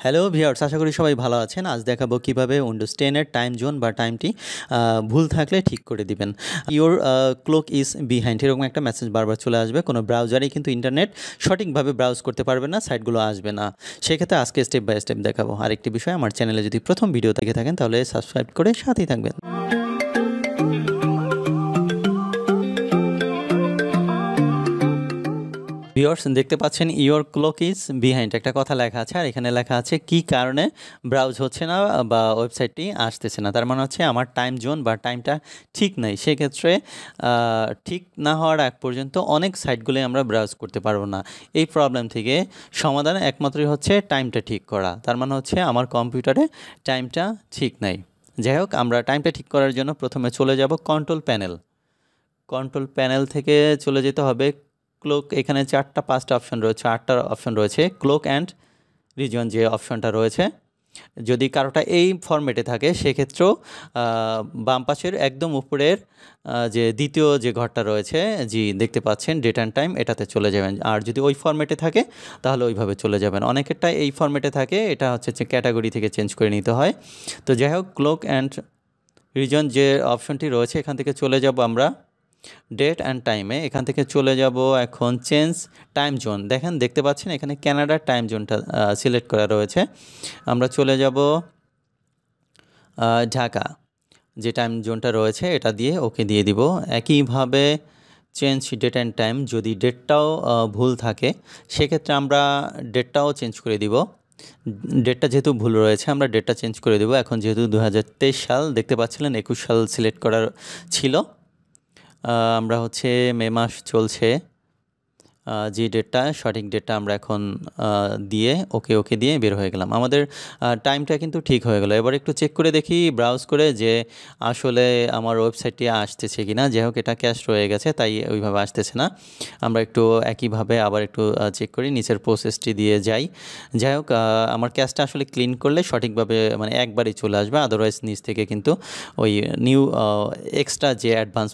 Hello viewers, আশা করি সবাই ভালো আছেন। আজ দেখাবো কিভাবে উইন্ডোজ 10 এর টাইম জোন বা টাইমটি ভুল থাকলে ঠিক করে দিবেন। ইওর ক্লক ইজ বিহাইন্ড এরকম একটা মেসেজ বারবার চলে আসবে। কোনো ব্রাউজারেই কিন্তু ইন্টারনেট সঠিকভাবে ব্রাউজ করতে পারবে না, সাইটগুলো আসবে না। সেক্ষেত্রে আজকে স্টেপ বাই স্টেপ দেখাবো। আরেকটি বিষয়, আমার চ্যানেলে যদি প্রথম ভিডিও দেখে থাকেন তাহলে সাবস্ক্রাইব করে সাথেই থাকবেন। ভিউয়ার্স, দেখতে পাচ্ছেন ইওর ক্লক ইজ বিহাইন্ড একটা কথা লেখা আছে, আর এখানে লেখা আছে কি কারণে ব্রাউজ হচ্ছে না বা ওয়েবসাইটটি আসতেছে না। তার মানে হচ্ছে আমার টাইম জোন বা টাইমটা ঠিক নাই। সেক্ষেত্রে ঠিক না হওয়ার আগ পর্যন্ত অনেক সাইটগুলোই আমরা ব্রাউজ করতে পারবো না। এই প্রবলেম থেকে সমাধান একমাত্রই হচ্ছে টাইমটা ঠিক করা। তার মানে হচ্ছে আমার কম্পিউটারে টাইমটা ঠিক নাই। যাই হোক, আমরা টাইমটা ঠিক করার জন্য প্রথমে চলে যাব কন্ট্রোল প্যানেল থেকে চলে যেতে হবে ক্লক। এখানে 4টা-5টা অপশন রয়েছে, 8টা অপশন রয়েছে। ক্লক অ্যান্ড রিজন যে অপশনটা রয়েছে, যদি কারোটা এই ফরম্যাটে থাকে সেক্ষেত্রেও বাম পাশের একদম উপরের যে দ্বিতীয় যে ঘরটা রয়েছে, জি দেখতে পাচ্ছেন ডেট অ্যান্ড টাইম, এটাতে চলে যাবেন। আর যদি ওই ফরম্যাটে থাকে তাহলে ওইভাবে চলে যাবেন। অনেকেরটা এই ফরম্যাটে থাকে, এটা হচ্ছে যে ক্যাটাগরি থেকে চেঞ্জ করে নিতে হয়। তো যাই হোক, ক্লক অ্যান্ড রিজন যে অপশনটি রয়েছে এখান থেকে চলে যাব আমরা ডেট অ্যান্ড টাইমে। এখান থেকে চলে যাব এখন চেঞ্জ টাইম জোন। দেখতে পাচ্ছেন এখানে কানাডার টাইম জোনটা সিলেক্ট করা রয়েছে। আমরা চলে যাব ঢাকা, যে টাইম জোনটা রয়েছে এটা দিয়ে ওকে দিয়ে দিব। একইভাবে চেঞ্জ ডেট অ্যান্ড টাইম, যদি ডেটটাও ভুল থাকে সেক্ষেত্রে আমরা ডেটটাও চেঞ্জ করে দিব। ডেটটা যেহেতু ভুল রয়েছে আমরা ডেটটা চেঞ্জ করে দেবো। এখন যেহেতু 2023 সাল, দেখতে পাচ্ছিলেন 21 সাল সিলেক্ট করার ছিল। আমরা হচ্ছে মে মাস চলছে, যে ডেটটা সঠিক ডেটটা আমরা এখন দিয়ে ওকে দিয়ে বের হয়ে গেলাম। আমাদের টাইমটা কিন্তু ঠিক হয়ে গেল। এবার একটু চেক করে দেখি ব্রাউজ করে যে আসলে আমার ওয়েবসাইটটি আসতেছে কি না। যাই হোক, এটা ক্যাশ রয়ে গেছে তাই ওইভাবে আসতেছে না। আমরা একটু একইভাবে আবার একটু চেক করি, নিচের প্রসেসটি দিয়ে যাই। যাই হোক, আমার ক্যাশটা আসলে ক্লিন করলে সঠিকভাবে মানে একবারই চলে আসবে। আদারওয়াইজ নিচ থেকে কিন্তু ওই নিউ এক্সট্রা যে অ্যাডভান্স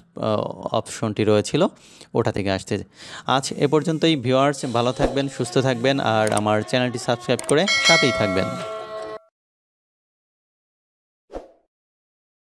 অপশনটি রয়েছিল ওটা থেকে আসতে। আজ এ পর্যন্তই ভিউয়ার্স, ভালো থাকবেন, সুস্থ থাকবেন, আর আমার চ্যানেলটি সাবস্ক্রাইব করে সাথেই থাকবেন।